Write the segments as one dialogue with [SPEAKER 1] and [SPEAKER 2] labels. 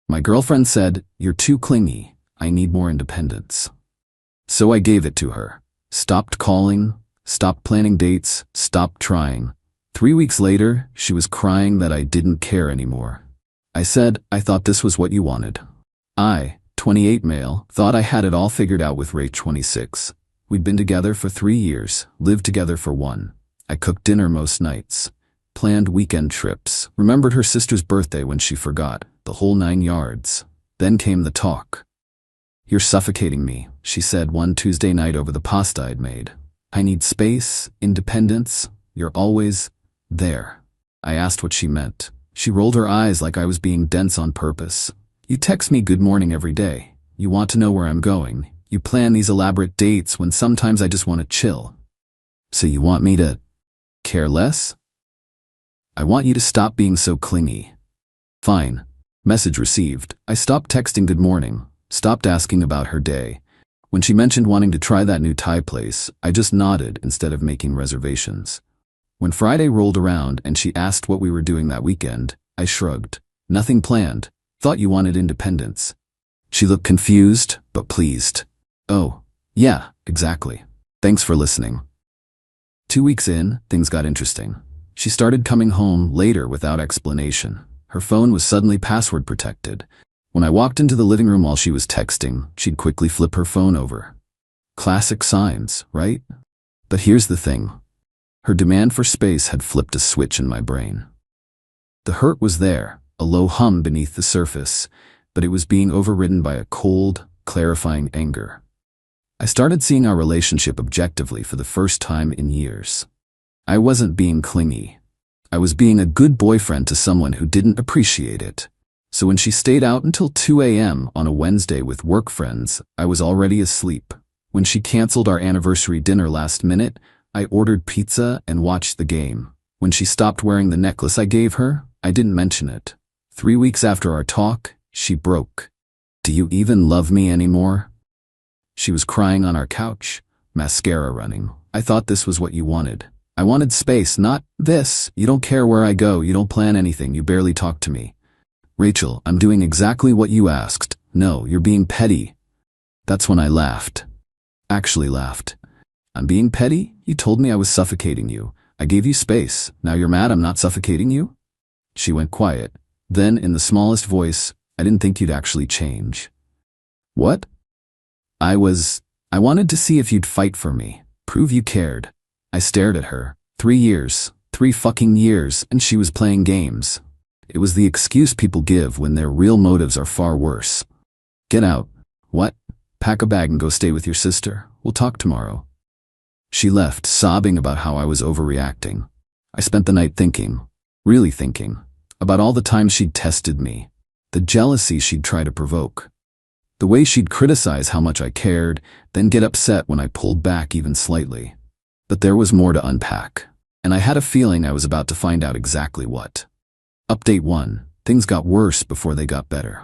[SPEAKER 1] My girlfriend said, "You're too clingy. I need more independence." So I gave it to her. Stopped calling, stopped planning dates, stopped trying. 3 weeks later, she was crying that I didn't care anymore. I said, "I thought this was what you wanted." I, 28 male, thought I had it all figured out with Ray, 26. We'd been together for 3 years, lived together for 1. I cooked dinner most nights, planned weekend trips, remembered her sister's birthday when she forgot, the whole 9 yards. Then came the talk. "You're suffocating me," she said one Tuesday night over the pasta I'd made. "I need space, independence. You're always there." I asked what she meant. She rolled her eyes like I was being dense on purpose. "You text me good morning every day. You want to know where I'm going. You plan these elaborate dates when sometimes I just want to chill. So you want me to care less? I want you to stop being so clingy." Fine. Message received. I stopped texting good morning, stopped asking about her day. When she mentioned wanting to try that new Thai place, I just nodded instead of making reservations. When Friday rolled around and she asked what we were doing that weekend, I shrugged. "Nothing planned. Thought you wanted independence." She looked confused, but pleased. "Oh, yeah, exactly. Thanks for listening." 2 weeks in, things got interesting. She started coming home later without explanation. Her phone was suddenly password protected. When I walked into the living room while she was texting, she'd quickly flip her phone over. Classic signs, right? But here's the thing. Her demand for space had flipped a switch in my brain. The hurt was there, a low hum beneath the surface, but it was being overridden by a cold, clarifying anger. I started seeing our relationship objectively for the first time in years. I wasn't being clingy. I was being a good boyfriend to someone who didn't appreciate it. So when she stayed out until 2 a.m. on a Wednesday with work friends, I was already asleep. When she canceled our anniversary dinner last minute, I ordered pizza and watched the game. When she stopped wearing the necklace I gave her, I didn't mention it. 3 weeks after our talk, she broke. "Do you even love me anymore?" She was crying on our couch, mascara running. "I thought this was what you wanted. I wanted space, not this. You don't care where I go, you don't plan anything, you barely talk to me." "Rachel, I'm doing exactly what you asked." "No, you're being petty." That's when I laughed. Actually laughed. "I'm being petty? You told me I was suffocating you. I gave you space. Now you're mad I'm not suffocating you?" She went quiet. Then, in the smallest voice, "I didn't think you'd actually change." "What?" I wanted to see if you'd fight for me. Prove you cared." I stared at her. 3 years. 3 fucking years, and she was playing games. It was the excuse people give when their real motives are far worse. "Get out." "What?" "Pack a bag and go stay with your sister. We'll talk tomorrow." She left, sobbing about how I was overreacting. I spent the night thinking, really thinking, about all the times she'd tested me, the jealousy she'd try to provoke, the way she'd criticize how much I cared, then get upset when I pulled back even slightly. But there was more to unpack, and I had a feeling I was about to find out exactly what. Update 1. Things got worse before they got better.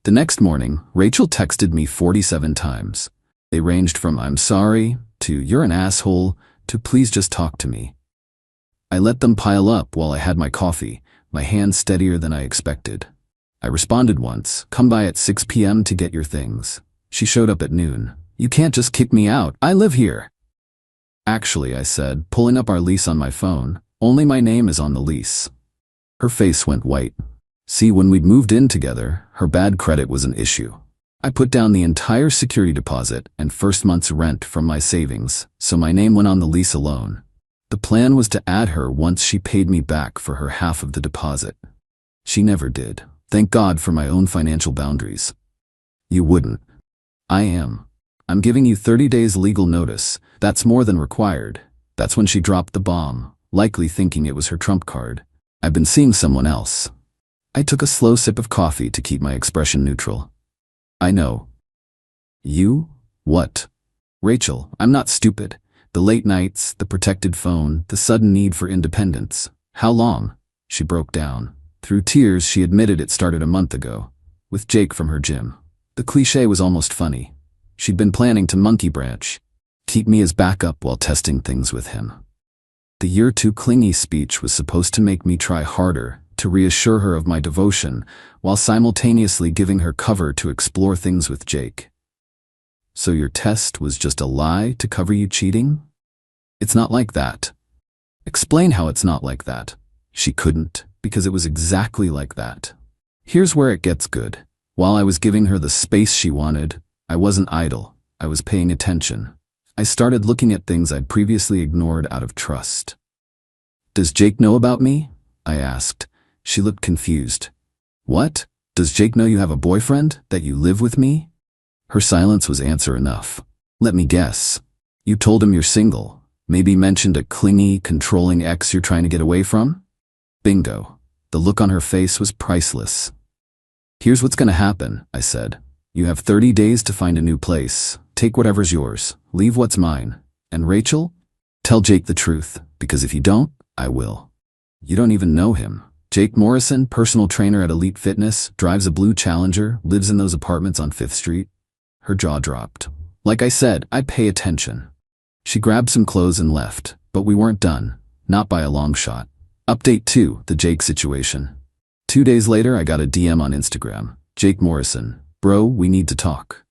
[SPEAKER 1] The next morning, Rachel texted me 47 times. They ranged from "I'm sorry" to "you're an asshole" to "please just talk to me." I let them pile up while I had my coffee, my hand steadier than I expected. I responded once, "Come by at 6 p.m. to get your things." She showed up at noon. "You can't just kick me out. I live here." "Actually," I said, pulling up our lease on my phone, "only my name is on the lease." Her face went white. See, when we'd moved in together, her bad credit was an issue. I put down the entire security deposit and first month's rent from my savings, so my name went on the lease alone. The plan was to add her once she paid me back for her half of the deposit. She never did. Thank God for my own financial boundaries. "You wouldn't." "I am. I'm giving you 30 days legal notice. That's more than required." That's when she dropped the bomb, likely thinking it was her trump card. "I've been seeing someone else." I took a slow sip of coffee to keep my expression neutral. "I know." "You? What?" "Rachel, I'm not stupid. The late nights, the protected phone, the sudden need for independence. How long?" She broke down. Through tears, she admitted it started a month ago, with Jake from her gym. The cliché was almost funny. She'd been planning to monkey branch, keep me as backup while testing things with him. The "you're too clingy" speech was supposed to make me try harder, to reassure her of my devotion, while simultaneously giving her cover to explore things with Jake. So your test was just a lie to cover you cheating? It's not like that. Explain how it's not like that. She couldn't, because it was exactly like that. Here's where it gets good. While I was giving her the space she wanted, I wasn't idle. I was paying attention. I started looking at things I'd previously ignored out of trust. Does Jake know about me? I asked. She looked confused. What? Does Jake know you have a boyfriend? That you live with me? Her silence was answer enough. Let me guess. You told him you're single. Maybe mentioned a clingy, controlling ex you're trying to get away from? Bingo. The look on her face was priceless. Here's what's gonna happen, I said. You have 30 days to find a new place. Take whatever's yours. Leave what's mine. And Rachel? Tell Jake the truth, because if you don't, I will. You don't even know him. Jake Morrison, personal trainer at Elite Fitness, drives a blue Challenger, lives in those apartments on 5th Street. Her jaw dropped. Like I said, I pay attention. She grabbed some clothes and left, but we weren't done. Not by a long shot. Update 2, the Jake situation. 2 days later, I got a DM on Instagram. Jake Morrison. Bro, we need to talk.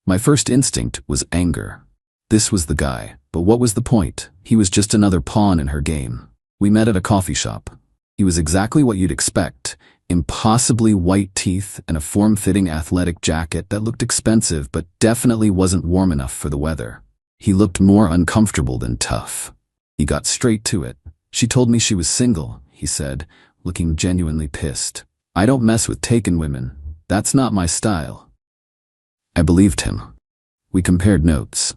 [SPEAKER 1] My first instinct was anger. This was the guy, but what was the point? He was just another pawn in her game. We met at a coffee shop. He was exactly what you'd expect. Impossibly white teeth and a form-fitting athletic jacket that looked expensive but definitely wasn't warm enough for the weather. He looked more uncomfortable than tough. He got straight to it. She told me she was single, he said, looking genuinely pissed. I don't mess with taken women. That's not my style. I believed him. We compared notes.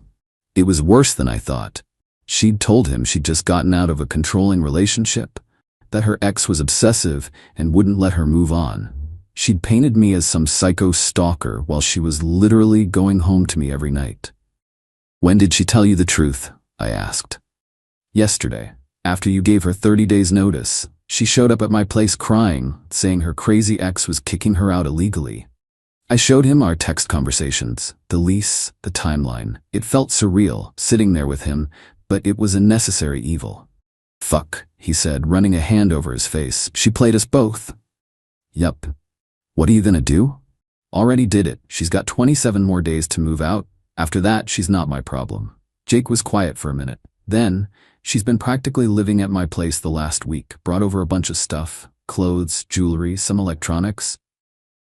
[SPEAKER 1] It was worse than I thought. She'd told him she'd just gotten out of a controlling relationship, that her ex was obsessive and wouldn't let her move on. She'd painted me as some psycho stalker while she was literally going home to me every night. When did she tell you the truth? I asked. Yesterday, after you gave her 30 days notice. She showed up at my place crying, saying her crazy ex was kicking her out illegally. I showed him our text conversations, the lease, the timeline. It felt surreal, sitting there with him, but it was a necessary evil. Fuck, he said, running a hand over his face. She played us both. Yup. What are you gonna do? Already did it. She's got 27 more days to move out. After that, she's not my problem. Jake was quiet for a minute. Then, she's been practically living at my place the last week, brought over a bunch of stuff, clothes, jewelry, some electronics.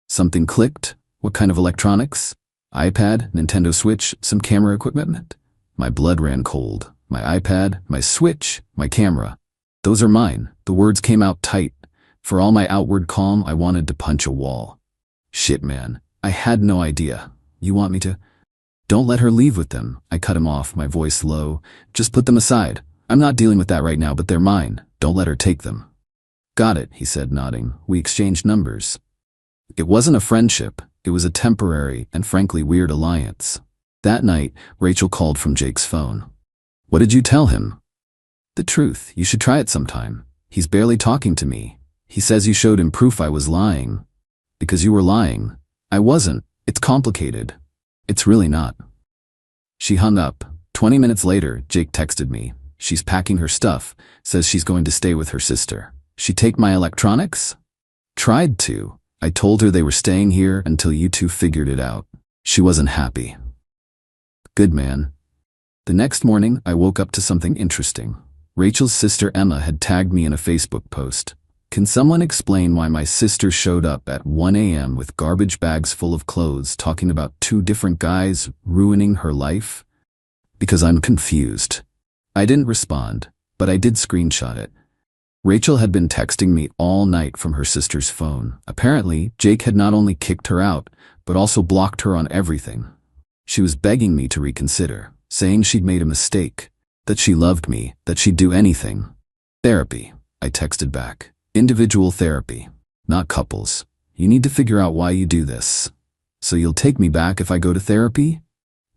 [SPEAKER 1] Something clicked. What kind of electronics? iPad, Nintendo Switch, some camera equipment? My blood ran cold. My iPad, my Switch, my camera. Those are mine. The words came out tight. For all my outward calm, I wanted to punch a wall. Shit, man. I had no idea. You want me to? Don't let her leave with them. I cut him off, my voice low. Just put them aside. I'm not dealing with that right now, but they're mine. Don't let her take them. Got it, he said, nodding. We exchanged numbers. It wasn't a friendship. It was a temporary and frankly weird alliance. That night, Rachel called from Jake's phone. What did you tell him? The truth. You should try it sometime. He's barely talking to me. He says you showed him proof I was lying. Because you were lying. I wasn't. It's complicated. It's really not. She hung up. 20 minutes later, Jake texted me. She's packing her stuff, says she's going to stay with her sister. She take my electronics? Tried to. I told her they were staying here until you two figured it out. She wasn't happy. Good man. The next morning, I woke up to something interesting. Rachel's sister Emma had tagged me in a Facebook post. Can someone explain why my sister showed up at 1 a.m. with garbage bags full of clothes talking about 2 different guys ruining her life? Because I'm confused. I didn't respond, but I did screenshot it. Rachel had been texting me all night from her sister's phone. Apparently, Jake had not only kicked her out, but also blocked her on everything. She was begging me to reconsider, saying she'd made a mistake, that she loved me, that she'd do anything. Therapy, I texted back. Individual therapy, not couples. You need to figure out why you do this. So you'll take me back if I go to therapy?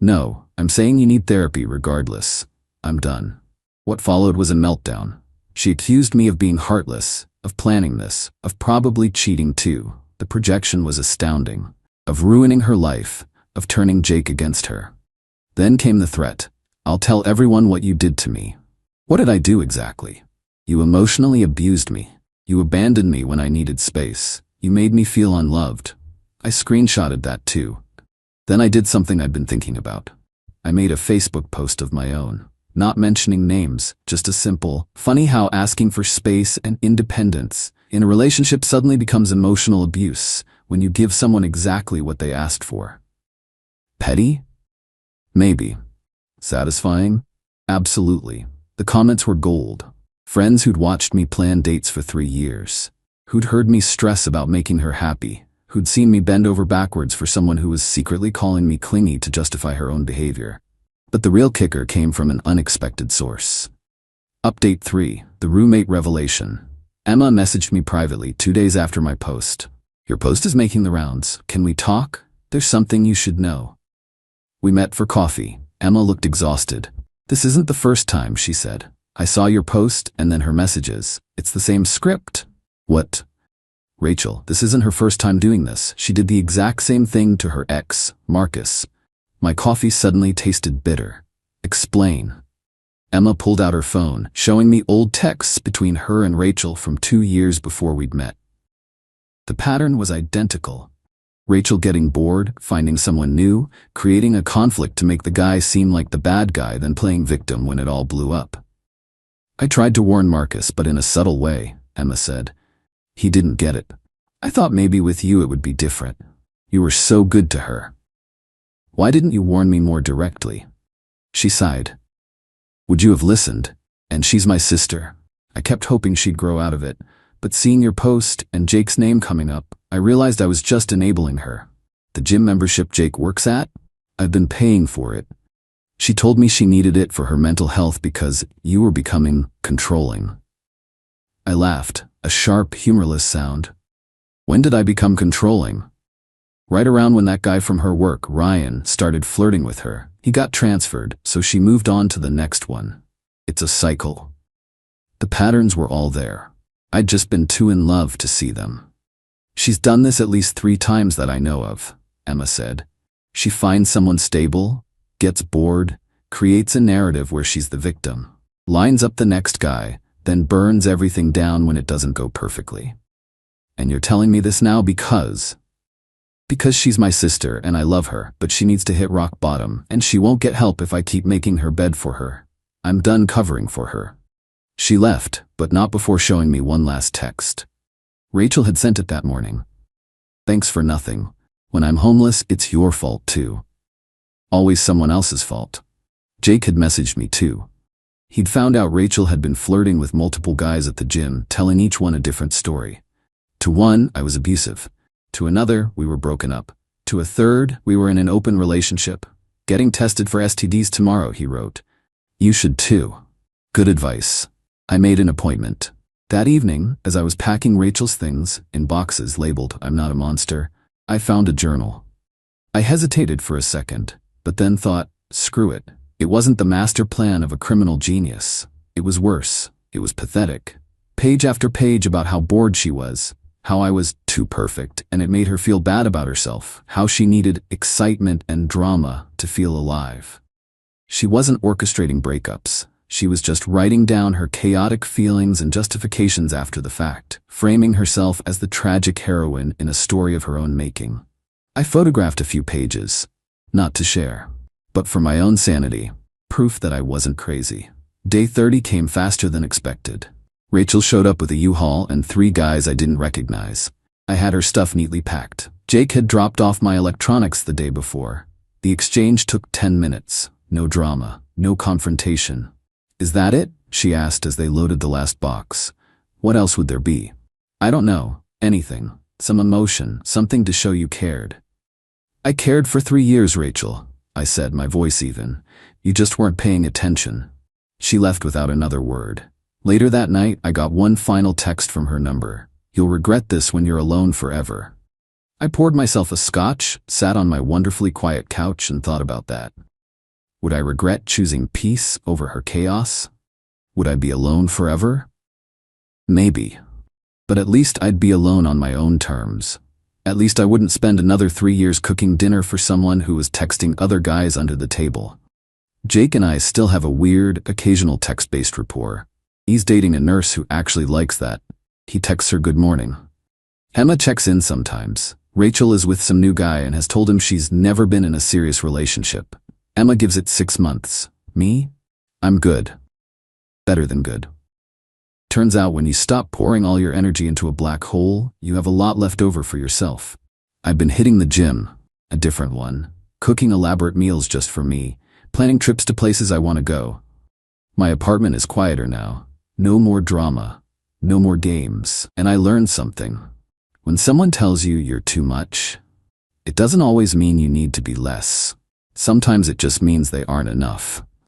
[SPEAKER 1] No, I'm saying you need therapy regardless. I'm done. What followed was a meltdown. She accused me of being heartless, of planning this, of probably cheating too. The projection was astounding. Of ruining her life, of turning Jake against her. Then came the threat. I'll tell everyone what you did to me. What did I do exactly? You emotionally abused me. You abandoned me when I needed space. You made me feel unloved. I screenshotted that too. Then I did something I'd been thinking about. I made a Facebook post of my own. Not mentioning names, just a simple, funny how asking for space and independence in a relationship suddenly becomes emotional abuse when you give someone exactly what they asked for. Petty? Maybe. Satisfying? Absolutely. The comments were gold. Friends who'd watched me plan dates for 3 years. Who'd heard me stress about making her happy. Who'd seen me bend over backwards for someone who was secretly calling me clingy to justify her own behavior. But the real kicker came from an unexpected source. Update 3. The roommate revelation. Emma messaged me privately 2 days after my post. Your post is making the rounds. Can we talk? There's something you should know. We met for coffee. Emma looked exhausted. This isn't the first time, she said. I saw your post and then her messages. It's the same script. What? Rachel, this isn't her first time doing this. She did the exact same thing to her ex, Marcus. My coffee suddenly tasted bitter. Explain. Emma pulled out her phone, showing me old texts between her and Rachel from 2 years before we'd met. The pattern was identical. Rachel getting bored, finding someone new, creating a conflict to make the guy seem like the bad guy, then playing victim when it all blew up. I tried to warn Marcus, but in a subtle way, Emma said. He didn't get it. I thought maybe with you it would be different. You were so good to her. Why didn't you warn me more directly? She sighed. Would you have listened? And she's my sister. I kept hoping she'd grow out of it, but seeing your post and Jake's name coming up, I realized I was just enabling her. The gym membership Jake works at? I've been paying for it. She told me she needed it for her mental health because you were becoming controlling. I laughed, a sharp, humorless sound. When did I become controlling? Right around when that guy from her work, Ryan, started flirting with her. He got transferred, so she moved on to the next one. It's a cycle. The patterns were all there. I'd just been too in love to see them. She's done this at least 3 times that I know of, Emma said. She finds someone stable, gets bored, creates a narrative where she's the victim, lines up the next guy, then burns everything down when it doesn't go perfectly. And you're telling me this now because she's my sister and I love her, but she needs to hit rock bottom, and she won't get help if I keep making her bed for her. I'm done covering for her. She left, but not before showing me one last text. Rachel had sent it that morning. Thanks for nothing. When I'm homeless, it's your fault too. Always someone else's fault. Jake had messaged me too. He'd found out Rachel had been flirting with multiple guys at the gym, telling each one a different story. To one, I was abusive. To another, we were broken up. To a third, we were in an open relationship. Getting tested for STDs tomorrow, he wrote. You should too. Good advice. I made an appointment. That evening, as I was packing Rachel's things in boxes labeled I'm not a monster, I found a journal. I hesitated for a second, but then thought, screw it. It wasn't the master plan of a criminal genius. It was worse. It was pathetic. Page after page about how bored she was, how I was too perfect, and it made her feel bad about herself, how she needed excitement and drama to feel alive. She wasn't orchestrating breakups. She was just writing down her chaotic feelings and justifications after the fact, framing herself as the tragic heroine in a story of her own making. I photographed a few pages, not to share, but for my own sanity, proof that I wasn't crazy. Day 30 came faster than expected. Rachel showed up with a U-Haul and 3 guys I didn't recognize. I had her stuff neatly packed. Jake had dropped off my electronics the day before. The exchange took 10 minutes. No drama, no confrontation. Is that it? She asked as they loaded the last box. What else would there be? I don't know. Anything. Some emotion, something to show you cared. I cared for 3 years, Rachel, I said, my voice even. You just weren't paying attention. She left without another word. Later that night, I got one final text from her number. You'll regret this when you're alone forever. I poured myself a scotch, sat on my wonderfully quiet couch and thought about that. Would I regret choosing peace over her chaos? Would I be alone forever? Maybe. But at least I'd be alone on my own terms. At least I wouldn't spend another 3 years cooking dinner for someone who was texting other guys under the table. Jake and I still have a weird, occasional text-based rapport. He's dating a nurse who actually likes that. He texts her good morning. Emma checks in sometimes. Rachel is with some new guy and has told him she's never been in a serious relationship. Emma gives it 6 months. Me? I'm good. Better than good. Turns out when you stop pouring all your energy into a black hole, you have a lot left over for yourself. I've been hitting the gym, a different one, cooking elaborate meals just for me, planning trips to places I want to go. My apartment is quieter now. No more drama. No more games. And I learned something. When someone tells you you're too much, it doesn't always mean you need to be less. Sometimes it just means they aren't enough.